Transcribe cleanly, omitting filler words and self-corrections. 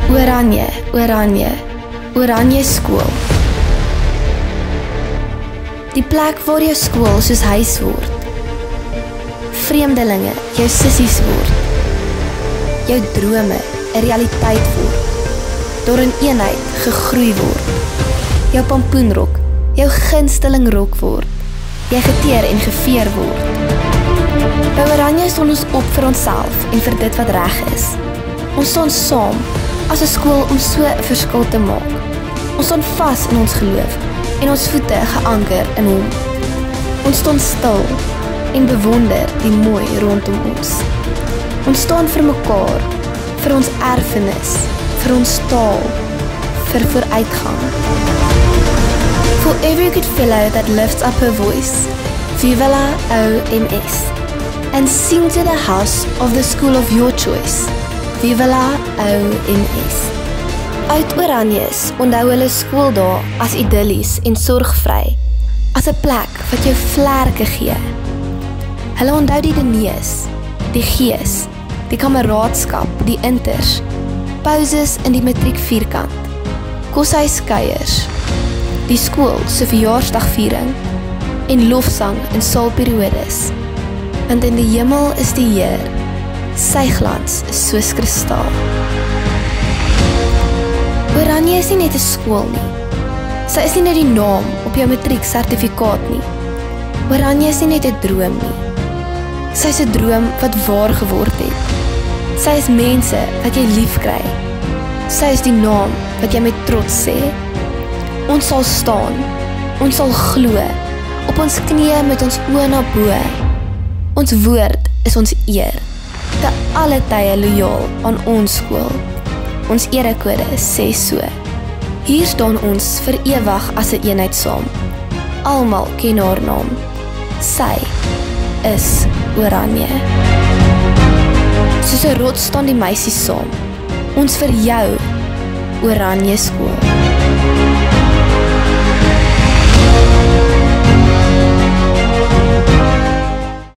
Oranje, oranje, oranje skool. Die plek waar jou skool soos huis word. Vreemdelinge jou sissies word. Jou drome 'n realiteit word. Daar in eenheid gegroei word. Jou pampoenrok, jou gunsteling rok word. Jy geteer en geveer word. By Oranje staan ons op vir onsself en vir dit wat reg is. Ons staan saam as 'n skool om so 'n verskil te maak. Ons staan vas in ons geloof en ons voete geanker in hom. Ons staan stil en bewonder die mooi rondom ons. Ons staan vir mekaar, vir ons erfenis, vir ons taal, vir vooruitgang. For every good fellow that lifts up her voice, viva la OMS, and sing to the house of the school of your choice, viva la OMS. Oud-Oranjes onthou hulle skooldae as idillies en sorgvry, as 'n plek wat jou vlerke gee. Hulle onthou die dinees, die gees, die kameraadskap, die inters, pauses in die matriek vierkant, koshuiskuiers, die skool se verjaarsdagviering en lofsang in saalperiodes. Want in die hemel is die Heer, sy glans is soos kristaal. Oranje is nie net 'n skool nie. Sy is nie net die naam op jou matrieksertifikaat nie. Oranje is nie net 'n droom nie. Sy is 'n droom wat waar geword het. Sy is mense wat jy liefkry. Sy is die naam wat jy met trots sê. Ons sal staan, ons sal glo, op ons knieë met ons oë na bo. Ons woord is ons eer, te alle tye lojaal aan ons skool. Ons erekode sê so. Hier staan ons vir ewig as 'n eenheid saam. Almal ken haar naam. Sy is Oranje. Soos 'n rots staan die meisies saam. Ons vir jou, Oranje skool.